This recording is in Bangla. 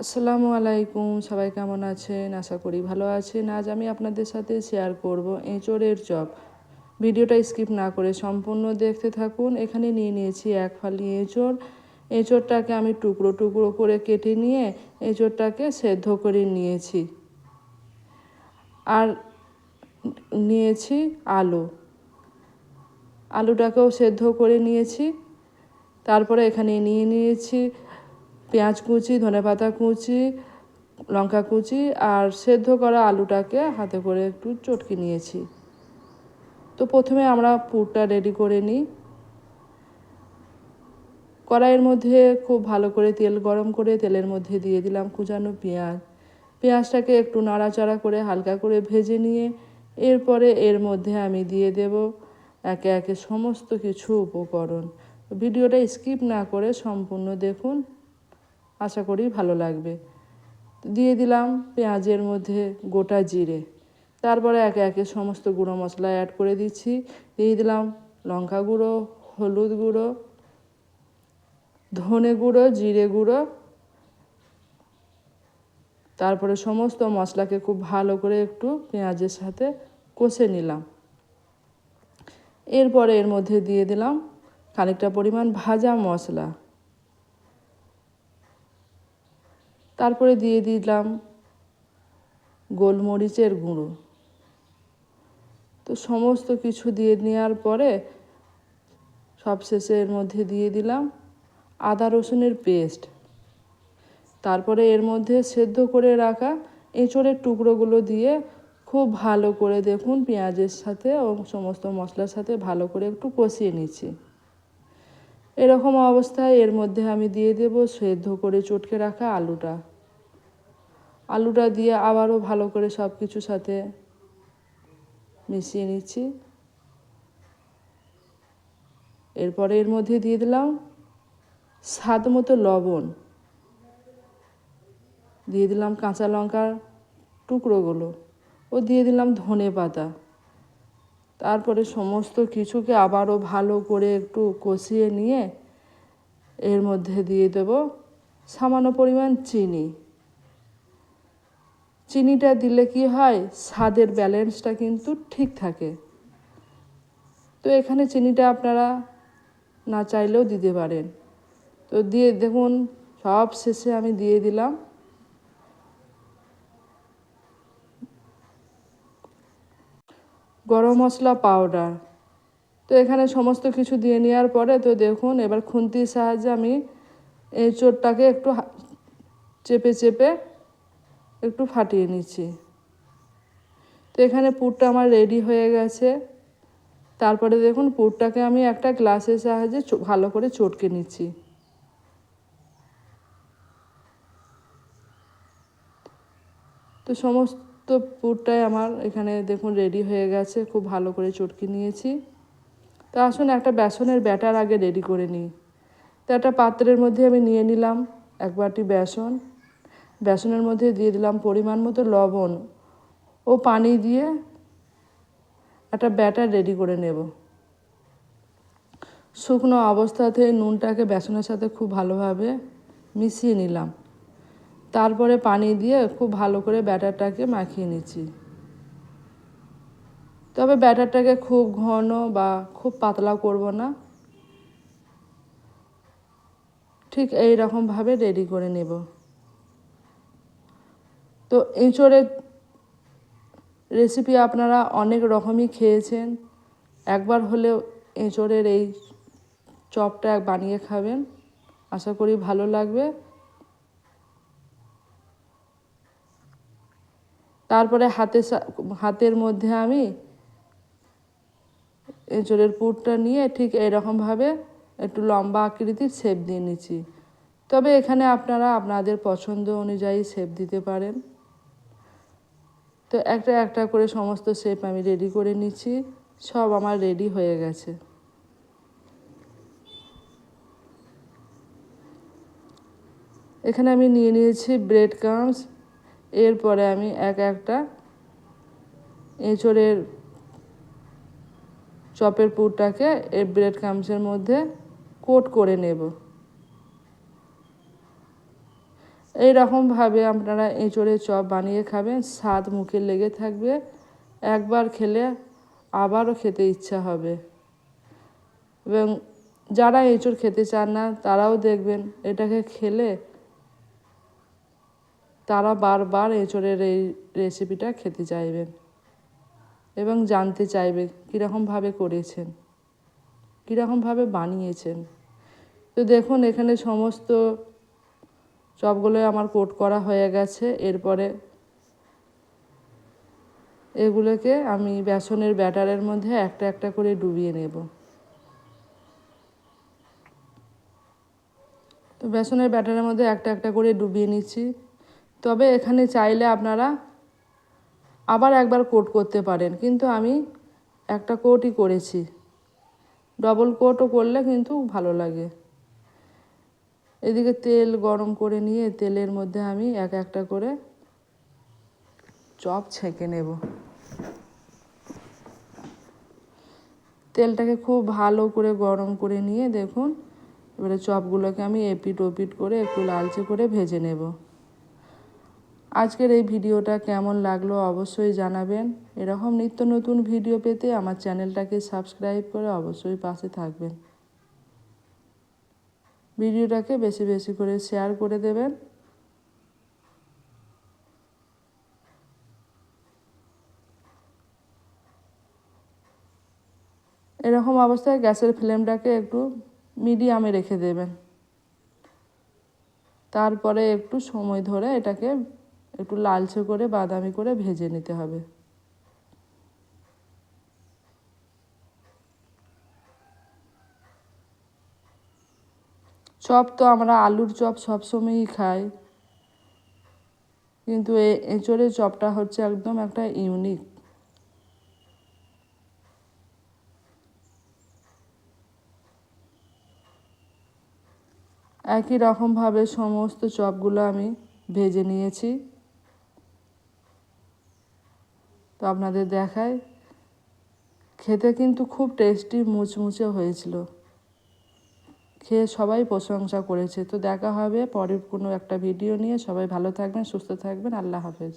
আসসালামু আলাইকুম, সবাই কেমন আছেন? আশা করি ভালো আছেন। আজ আমি আপনাদের সাথে শেয়ার করব এঁচোড়ের চপ। ভিডিওটা স্কিপ না করে সম্পূর্ণ দেখতে থাকুন। এখানে নিয়ে নিয়েছি এক ফালি এঁচোড়। এঁচোড়টাকে আমি টুকরো টুকরো করে কেটে নিয়ে এঁচোড়টাকে সেদ্ধ করে নিয়েছি। আর নিয়েছি আলুটাকেও সেদ্ধ করে নিয়েছি। তারপরে এখানে নিয়ে নিয়েছি পেঁয়াজ কুচি, ধনেপাতা কুচি, লঙ্কা কুচি আর সেদ্ধ করা আলুটাকে হাতে করে একটু চটকে নিয়েছি। তো প্রথমে আমরা পুরটা রেডি করে নিই। কড়াইয়ের মধ্যে খুব ভালো করে তেল গরম করে তেলের মধ্যে দিয়ে দিলাম কুচানো পেঁয়াজটাকে একটু নাড়াচাড়া করে হালকা করে ভেজে নিয়ে এরপরে এর মধ্যে আমি দিয়ে দেব একে একে সমস্ত কিছু উপকরণ। ভিডিওটা স্কিপ না করে সম্পূর্ণ দেখুন, আশা করি ভালো লাগবে। দিয়ে দিলাম পেঁয়াজের মধ্যে গোটা জিরে, তারপরে একে একে সমস্ত গুঁড়ো মশলা অ্যাড করে দিচ্ছি। দিয়ে দিলাম লঙ্কা গুঁড়ো, হলুদ গুঁড়ো, ধনে গুঁড়ো, জিরে গুঁড়ো। তারপরে সমস্ত মশলাকে খুব ভালো করে একটু পেঁয়াজের সাথে কষে নিলাম। এরপরে এর মধ্যে দিয়ে দিলাম খানিকটা পরিমাণ ভাজা মশলা। তারপরে দিয়ে দিলাম গোলমরিচের গুঁড়ো। তো সমস্ত কিছু দিয়ে নেওয়ার পরে সবশেষে এর মধ্যে দিয়ে দিলাম আদা রসুনের পেস্ট। তারপরে এর মধ্যে সেদ্ধ করে রাখা এঁচোড়ের টুকরোগুলো দিয়ে খুব ভালো করে দেখুন পেঁয়াজের সাথে ও সমস্ত মশলার সাথে ভালো করে একটু কষিয়ে নিচ্ছি। এরকম অবস্থায় এর মধ্যে আমি দিয়ে দেব সেদ্ধ করে চটকে রাখা আলুটা দিয়ে আবারও ভালো করে সব কিছুর সাথে মিশিয়ে নিচ্ছি। এরপরে এর মধ্যে দিয়ে দিলাম স্বাদ মতো লবণ, দিয়ে দিলাম কাঁচা লঙ্কার টুকরোগুলো ও দিয়ে দিলাম ধনে পাতা। তারপরে সমস্ত কিছুকে আবারও ভালো করে একটু কষিয়ে নিয়ে এর মধ্যে দিয়ে দেব সামান্য পরিমাণ চিনিটা দিলে কি হয়, স্বাদের ব্যালেন্সটা কিন্তু ঠিক থাকে। তো এখানে চিনিটা আপনারা না চাইলেও দিতে পারেন। তো দিয়ে দেখুন সব শেষে আমি দিয়ে দিলাম গরম মশলা পাউডার। তো এখানে সমস্ত কিছু দিয়ে নেওয়ার পরে তো দেখুন এবার খুন্তির সাহায্যে আমি এঁচোড়টাকে একটু চেপে চেপে একটু ফাটিয়ে নিচ্ছি। তো এখানে পুরটা আমার রেডি হয়ে গেছে। তারপরে দেখুন পুরটাকে আমি একটা গ্লাসের সাহায্যে ভালো করে চটকে নিচ্ছি। তো সমস্ত পুরটাই আমার এখানে দেখুন রেডি হয়ে গেছে, খুব ভালো করে চটকে নিয়েছি। তো আসুন একটা বেসনের ব্যাটার আগে রেডি করে নিই। তো একটা পাত্রের মধ্যে আমি নিয়ে নিলাম এক বাটি বেসনের মধ্যে দিয়ে দিলাম পরিমাণ মতো লবণ ও পানি দিয়ে একটা ব্যাটার রেডি করে নেব। শুকনো অবস্থাতে নুনটাকে বেসনের সাথে খুব ভালোভাবে মিশিয়ে নিলাম। তারপরে পানি দিয়ে খুব ভালো করে ব্যাটারটাকে মাখিয়ে নিচ্ছি। তবে ব্যাটারটাকে খুব ঘন বা খুব পাতলা করব না, ঠিক এই রকমভাবে রেডি করে নেব। তো এঁচোড়ের রেসিপি আপনারা অনেক রকমই খেয়েছেন, একবার হলেও এঁচোড়ের এই চপটা বানিয়ে খাবেন, আশা করি ভালো লাগবে। তারপরে হাতের মধ্যে আমি এঁচোড়ের পুরটা নিয়ে ঠিক এইরকমভাবে একটু লম্বা আকৃতির শেপ দিয়ে নিচ্ছি। তবে এখানে আপনারা আপনাদের পছন্দ অনুযায়ী শেপ দিতে পারেন। তো একটা একটা করে সমস্ত শেপ আমি রেডি করে নিচ্ছি। সব আমার রেডি হয়ে গেছে। এখানে আমি নিয়ে নিয়েছি ব্রেড ক্রাম্বস। এরপরে আমি একটা এঁচোড়ের চপের পুরটাকে এই ব্রেড ক্রাম্বসের মধ্যে কোট করে নেব। এই রকমভাবে আপনারা এঁচোড়ের চপ বানিয়ে খাবেন, স্বাদ মুখে লেগে থাকবে, একবার খেলে আবারও খেতে ইচ্ছা হবে। এবং যারা এঁচোড় খেতে চান না তারাও দেখবেন এটাকে খেলে তারা বারবার এঁচোড়ের এই রেসিপিটা খেতে চাইবেন এবং জানতে চাইবে কীরকমভাবে করেছেন, কীরকমভাবে বানিয়েছেন। তো দেখুন এখানে সমস্ত চপগুলো আমার কোট করা হয়ে গেছে। এরপরে এগুলোকে আমি বেসনের ব্যাটারের মধ্যে একটা একটা করে ডুবিয়ে নেব। তো বেসনের ব্যাটারের মধ্যে একটা একটা করে ডুবিয়ে নিচ্ছি। তবে এখানে চাইলে আপনারা আবার একবার কোট করতে পারেন, কিন্তু আমি একটা কোটই করেছি। ডবল কোটও করলে কিন্তু ভালো লাগে। এদিকে তেল গরম করে নিয়ে তেলের মধ্যে আমি এক একটা করে চপ ছেঁকে নেব। তেলটাকে খুব ভালো করে গরম করে নিয়ে দেখুন এবারে চপগুলোকে আমি এপিট ওপিট করে একটু লালচে করে ভেজে নেব। আজকের এই ভিডিওটা কেমন লাগলো অবশ্যই জানাবেন। এরকম নিত্য নতুন ভিডিও পেতে আমার চ্যানেলটাকে সাবস্ক্রাইব করে অবশ্যই পাশে থাকবেন। ভিডিওটাকে বেশি বেশি করে শেয়ার করে দেবেন। এরকম অবস্থায় গ্যাসের ফ্লেমটাকে একটু মিডিয়ামে রেখে দেবেন। তারপরে একটু সময় ধরে এটাকে একটু লালচে করে বাদামি করে ভেজে নিতে হবে। চপ তো আমরা আলুর চপ সবসময়ই খাই, কিন্তু এঁচোড়ের চপটা হচ্ছে একদম একটা ইউনিক। একই রকমভাবে সমস্ত চপগুলো আমি ভেজে নিয়েছি। তো আপনাদের দেখাই, খেতে কিন্তু খুব টেস্টি মুচমুচে হয়েছিল, খেয়ে সবাই প্রশংসা করেছে। তো দেখা হবে পরের কোনো একটা ভিডিও নিয়ে। সবাই ভালো থাকবেন, সুস্থ থাকবেন। আল্লাহ হাফেজ।